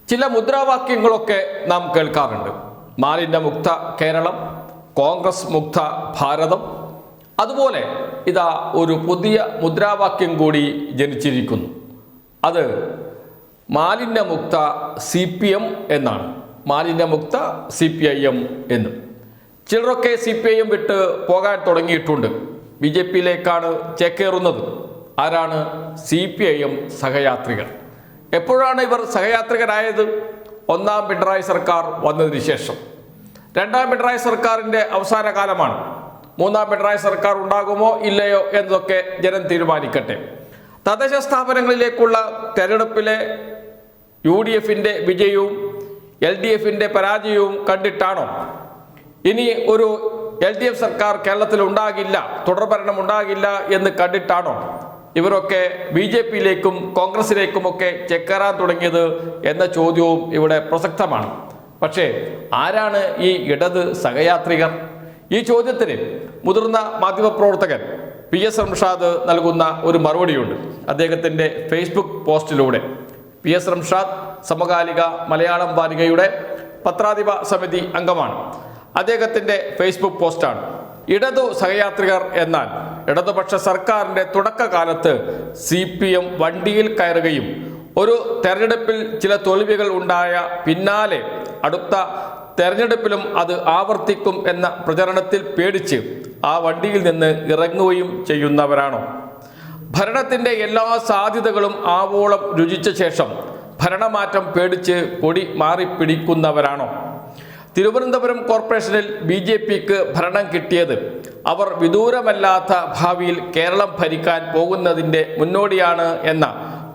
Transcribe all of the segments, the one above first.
ചില മുദ്രാവാക്യങ്ങളൊക്കെ നാം കേൾക്കാറുണ്ട്. മാലിന്യമുക്ത കേരളം, കോൺഗ്രസ് മുക്ത ഭാരതം. അതുപോലെ ഇതാ ഒരു പുതിയ മുദ്രാവാക്യം കൂടി ജനിച്ചിരിക്കുന്നു. അത് മാലിന്യമുക്ത CPM എന്നാണ്. മാലിന്യമുക്ത CPIM എന്നും. ചിലരൊക്കെ CPIM വിട്ട് പോകാൻ തുടങ്ങിയിട്ടുണ്ട്. BJPയിലേക്കാണ് ചേക്കേറുന്നത്. ആരാണ്? CPIM സഹയാത്രികർ. എപ്പോഴാണ് ഇവർ സഹയാത്രികരായത്? ഒന്നാം പിണറായി സർക്കാർ വന്നതിന് ശേഷം. രണ്ടാം പിണറായി സർക്കാരിൻ്റെ അവസാന കാലമാണ്. മൂന്നാം പിണറായി സർക്കാർ ഉണ്ടാകുമോ ഇല്ലയോ എന്നതൊക്കെ ജനം തീരുമാനിക്കട്ടെ. തദ്ദേശ സ്ഥാപനങ്ങളിലേക്കുള്ള തെരഞ്ഞെടുപ്പിലെ UDFന്റെ വിജയവും LDFന്റെ പരാജയവും കണ്ടിട്ടാണോ ഇനി ഒരു LDF സർക്കാർ കേരളത്തിൽ ഉണ്ടാകില്ല, തുടർഭരണം ഉണ്ടാകില്ല എന്ന് കണ്ടിട്ടാണോ ഇവരൊക്കെ BJPയിലേക്കും കോൺഗ്രസിലേക്കുമൊക്കെ ചേക്കേറാൻ തുടങ്ങിയത് എന്ന ചോദ്യവും ഇവിടെ പ്രസക്തമാണ്. പക്ഷേ ആരാണ് ഈ ഇടത് സഹയാത്രികർ? ഈ ചോദ്യത്തിന് മുതിർന്ന മാധ്യമപ്രവർത്തകൻ PS റംഷാദ് നൽകുന്ന ഒരു മറുപടിയുണ്ട് അദ്ദേഹത്തിൻ്റെ ഫേസ്ബുക്ക് പോസ്റ്റിലൂടെ. PS റംഷാദ് സമകാലിക മലയാളം വാരികയുടെ പത്രാധിപ സമിതി അംഗമാണ്. അദ്ദേഹത്തിൻ്റെ ഫേസ്ബുക്ക് പോസ്റ്റാണ്. ഇടതു സഹയാത്രികർ എന്നാൽ ഇടതുപക്ഷ സർക്കാരിൻ്റെ തുടക്കകാലത്ത് CPM വണ്ടിയിൽ കയറുകയും ഒരു തെരഞ്ഞെടുപ്പിൽ ചില തോൽവികൾ ഉണ്ടായ പിന്നാലെ അടുത്ത തെരഞ്ഞെടുപ്പിലും അത് ആവർത്തിക്കും എന്ന പ്രചരണത്തിൽ പേടിച്ച് ആ വണ്ടിയിൽ നിന്ന് ഇറങ്ങുകയും ചെയ്യുന്നവരാണോ? ഭരണത്തിൻ്റെ എല്ലാ സാധ്യതകളും ആവോളം രുചിച്ച ശേഷം ഭരണമാറ്റം പേടിച്ച് കൊടി മാറിപ്പിടിക്കുന്നവരാണോ? തിരുവനന്തപുരം കോർപ്പറേഷനിൽ BJPക്ക് ഭരണം കിട്ടിയത് അവർ വിദൂരമല്ലാത്ത ഭാവിയിൽ കേരളം ഭരിക്കാൻ പോകുന്നതിൻ്റെ മുന്നോടിയാണ് എന്ന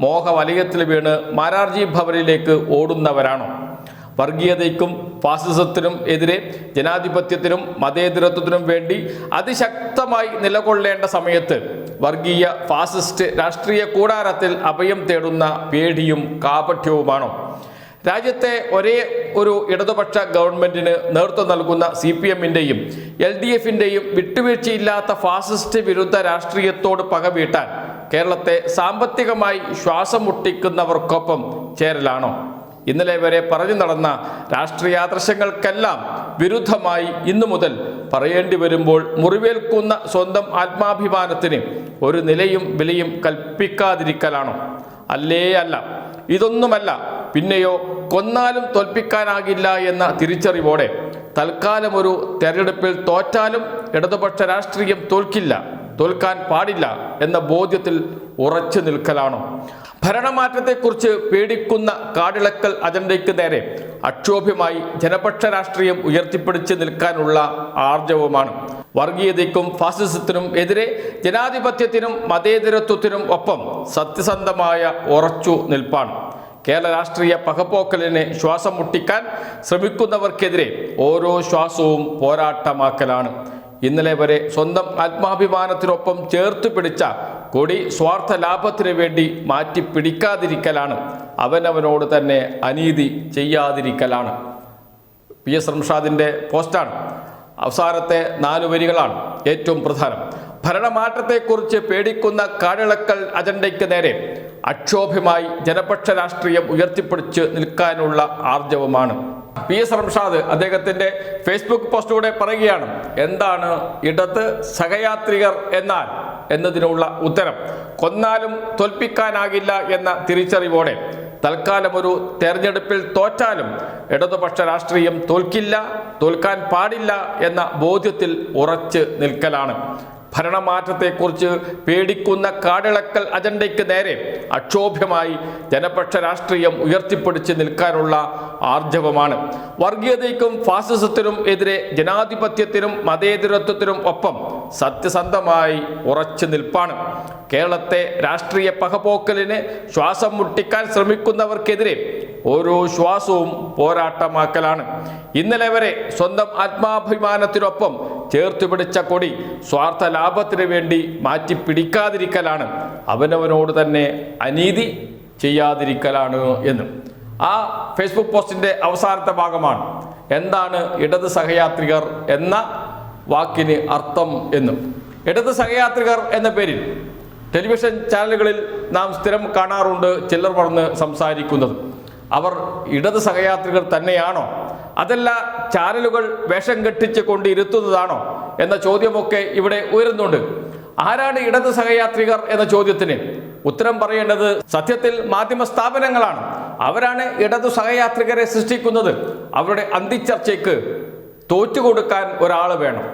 മോഹവലയത്തിൽ വീണ് മാരാർജി ഭവനിലേക്ക് ഓടുന്നവരാണോ? വർഗീയതയ്ക്കും ഫാസിസത്തിനും എതിരെ ജനാധിപത്യത്തിനും മതേതരത്വത്തിനും വേണ്ടി അതിശക്തമായി നിലകൊള്ളേണ്ട സമയത്ത് വർഗീയ ഫാസിസ്റ്റ് രാഷ്ട്രീയ കൂടാരത്തിൽ അഭയം തേടുന്ന പേടിയും കാപട്യവുമാണോ? രാജ്യത്തെ ഒരേ ഒരു ഇടതുപക്ഷ ഗവൺമെന്റിന് നേതൃത്വം നൽകുന്ന CPMന്റെയും LDFന്റെയും വിട്ടുവീഴ്ചയില്ലാത്ത ഫാസിസ്റ്റ് വിരുദ്ധ രാഷ്ട്രീയത്തോട് പകവീട്ടാൻ കേരളത്തെ സാമ്പത്തികമായി ശ്വാസം മുട്ടിക്കുന്നവർക്കൊപ്പം ചേരലാണോ? ഇന്നലെ വരെ പറഞ്ഞു നടന്ന രാഷ്ട്രീയാദർശങ്ങൾക്കെല്ലാം വിരുദ്ധമായി ഇന്നു മുതൽ പറയേണ്ടി വരുമ്പോൾ മുറിവേൽക്കുന്ന സ്വന്തം ആത്മാഭിമാനത്തിന് ഒരു നിലയും വിലയും കൽപ്പിക്കാതിരിക്കലാണോ? അല്ലേ അല്ല. ഇതൊന്നുമല്ല. പിന്നെയോ കൊന്നാലും തോൽപ്പിക്കാനാകില്ല എന്ന തിരിച്ചറിവോടെ തൽക്കാലം ഒരു തെരഞ്ഞെടുപ്പിൽ തോറ്റാലും ഇടതുപക്ഷ രാഷ്ട്രീയം തോൽക്കില്ല, തോൽക്കാൻ പാടില്ല എന്ന ബോധ്യത്തിൽ ഉറച്ചു നിൽക്കലാണോ? ഭരണമാറ്റത്തെക്കുറിച്ച് പേടിക്കുന്ന കാടിളക്കൽ അജണ്ടയ്ക്ക് നേരെ അക്ഷോഭ്യമായി ജനപക്ഷ രാഷ്ട്രീയം ഉയർത്തിപ്പിടിച്ച് നിൽക്കാനുള്ള ആർജവമാണ്. വർഗീയതയ്ക്കും ഫാസിസത്തിനും എതിരെ ജനാധിപത്യത്തിനും മതേതരത്വത്തിനും ഒപ്പം സത്യസന്ധമായ ഉറച്ചു നിൽപ്പാണ്. കേരള രാഷ്ട്രീയ പകപോക്കലിനെ ശ്വാസം മുട്ടിക്കാൻ ശ്രമിക്കുന്നവർക്കെതിരെ ഓരോ ശ്വാസവും പോരാട്ടമാക്കലാണ്. ഇന്നലെ വരെ സ്വന്തം ആത്മാഭിമാനത്തിനൊപ്പം ചേർത്ത് പിടിച്ച കൊടി സ്വാർത്ഥ ലാഭത്തിനു വേണ്ടി മാറ്റി പിടിക്കാതിരിക്കലാണ്. അവനവനോട് തന്നെ അനീതി ചെയ്യാതിരിക്കലാണ്. PS റംഷാദിൻ്റെ പോസ്റ്റാണ്. അവസാനത്തെ 4 വരികളാണ് ഏറ്റവും പ്രധാനം. ഭരണമാറ്റത്തെക്കുറിച്ച് പേടിക്കുന്ന കാടിളക്കൽ അജണ്ടയ്ക്ക് നേരെ അക്ഷോഭ്യമായി ജനപക്ഷ രാഷ്ട്രീയം ഉയർത്തിപ്പിടിച്ച് നിൽക്കാനുള്ള ആർജവമാണ്. PS റംഷാദ് അദ്ദേഹത്തിൻ്റെ ഫേസ്ബുക്ക് പോസ്റ്റിലൂടെ പറയുകയാണ്, എന്താണ് ഇടത് സഹയാത്രികർ എന്നാൽ എന്നതിനുള്ള ഉത്തരം കൊന്നാലും തോൽപ്പിക്കാനാകില്ല എന്ന തിരിച്ചറിവോടെ തൽക്കാലം ഒരു തെരഞ്ഞെടുപ്പിൽ തോറ്റാലും ഇടതുപക്ഷ രാഷ്ട്രീയം തോൽക്കില്ല, തോൽക്കാൻ പാടില്ല എന്ന ബോധ്യത്തിൽ ഉറച്ച് നിൽക്കലാണ്. ഭരണമാറ്റത്തെക്കുറിച്ച് പേടിക്കുന്ന കാടിളക്കൽ അജണ്ടയ്ക്ക് നേരെ അക്ഷോഭ്യമായി ജനപക്ഷ രാഷ്ട്രീയം ഉയർത്തിപ്പിടിച്ച് നിൽക്കാനുള്ള ആർജവമാണ്. വർഗീയതയ്ക്കും ഫാസിസത്തിനും എതിരെ ജനാധിപത്യത്തിനും മതേതരത്വത്തിനും ഒപ്പം സത്യസന്ധമായി ഉറച്ചു നിൽപ്പാണ്. കേരളത്തെ രാഷ്ട്രീയ പകപോക്കലിന് ശ്വാസം മുട്ടിക്കാൻ ശ്രമിക്കുന്നവർക്കെതിരെ ഓരോ ശ്വാസവും പോരാട്ടമാക്കലാണ്. ഇന്നലെ വരെ സ്വന്തം ആത്മാഭിമാനത്തിനൊപ്പം ചേർത്ത് പിടിച്ച കൊടി സ്വാർത്ഥ ലാഭത്തിന് വേണ്ടി മാറ്റി പിടിക്കാതിരിക്കലാണ്. അവനവനോട് തന്നെ അനീതി ചെയ്യാതിരിക്കലാണ് എന്നും ആ ഫേസ്ബുക്ക് പോസ്റ്റിൻ്റെ അവസാനത്തെ ഭാഗമാണ് എന്താണ് ഇടത് സഹയാത്രികർ എന്ന വാക്കിന് അർത്ഥം എന്നും. ഇടത് സഹയാത്രികർ എന്ന പേരിൽ ടെലിവിഷൻ ചാനലുകളിൽ നാം സ്ഥിരം കാണാറുണ്ട് ചിലർ പറഞ്ഞ് സംസാരിക്കുന്നത്. അവർ ഇടത് സഹയാത്രികർ തന്നെയാണോ, അതല്ല ചാനലുകൾ വേഷം കെട്ടിച്ച് കൊണ്ടിരുത്തുന്നതാണോ എന്ന ചോദ്യമൊക്കെ ഇവിടെ ഉയരുന്നുണ്ട്. ആരാണ് ഇടത് സഹയാത്രികർ എന്ന ചോദ്യത്തിന് ഉത്തരം പറയേണ്ടത് സത്യത്തിൽ മാധ്യമ സ്ഥാപനങ്ങളാണ്. അവരാണ് ഇടതു സഹയാത്രികരെ സൃഷ്ടിക്കുന്നത്. അവരുടെ അന്തിച്ചർച്ചയ്ക്ക് തോറ്റുകൊടുക്കാൻ ഒരാൾ വേണം.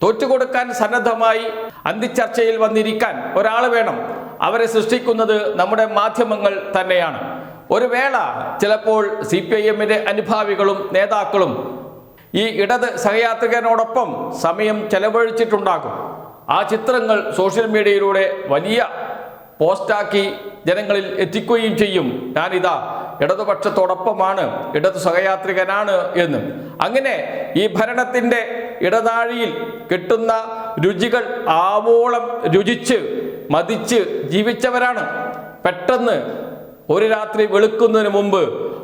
തോറ്റുകൊടുക്കാൻ സന്നദ്ധമായി അന്തിച്ചർച്ചയിൽ വന്നിരിക്കാൻ ഒരാൾ വേണം. അവരെ സൃഷ്ടിക്കുന്നത് നമ്മുടെ മാധ്യമങ്ങൾ തന്നെയാണ്. ഒരു വേള ചിലപ്പോൾ CPIM-ന്റെ അനുഭാവികളും നേതാക്കളും ഈ ഇടത് സഹയാത്രികനോടൊപ്പം സമയം ചെലവഴിച്ചിട്ടുണ്ടാകും. ആ ചിത്രങ്ങൾ സോഷ്യൽ മീഡിയയിലൂടെ വലിയ പോസ്റ്റാക്കി ജനങ്ങളിൽ എത്തിക്കുകയും ചെയ്യും. ഞാനിതാ ഇടതുപക്ഷത്തോടൊപ്പമാണ്, ഇടതു സഹയാത്രികനാണ് എന്ന്. അങ്ങനെ ഈ ഭരണത്തിൻ്റെ ഇടനാഴിയിൽ കിട്ടുന്ന രുചികൾ ആവോളം രുചിച്ച് മതിച്ച് ജീവിച്ചവരാണ് പെട്ടെന്ന് ഒരു രാത്രി വെളുക്കുന്നതിന് മുമ്പ്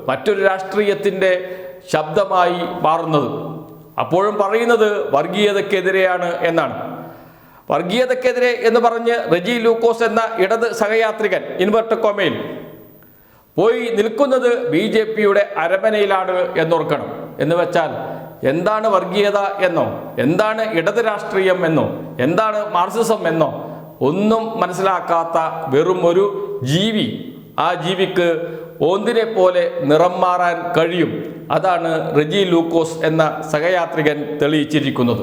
മറ്റൊരു രാഷ്ട്രീയത്തിൻ്റെ ശബ്ദമായി മാറുന്നത്. അപ്പോഴും പറയുന്നത് വർഗീയതയ്ക്കെതിരെയാണ് എന്നാണ്. വർഗീയതയ്ക്കെതിരെ എന്ന് പറഞ്ഞ് റെജി ലൂക്കോസ് എന്ന ഇടത് സഹയാത്രികൻ ഇൻവെർട്ടഡ് കോമയിൽ പോയി നിൽക്കുന്നത് BJP-യുടെ അരമനയിലാണ് എന്നോർക്കണം. എന്ന് വെച്ചാൽ എന്താണ് വർഗീയത എന്നോ, എന്താണ് ഇടത് രാഷ്ട്രീയം എന്നോ, എന്താണ് മാർക്സിസം എന്നോ ഒന്നും മനസ്സിലാക്കാത്ത വെറും ഒരു ജീവി. ആ ജീവിക്ക് ഓന്തിനെ പോലെ നിറം മാറാൻ കഴിയും. അതാണ് റെജി ലൂക്കോസ് എന്ന സഹയാത്രികൻ തെളിയിച്ചിരിക്കുന്നത്.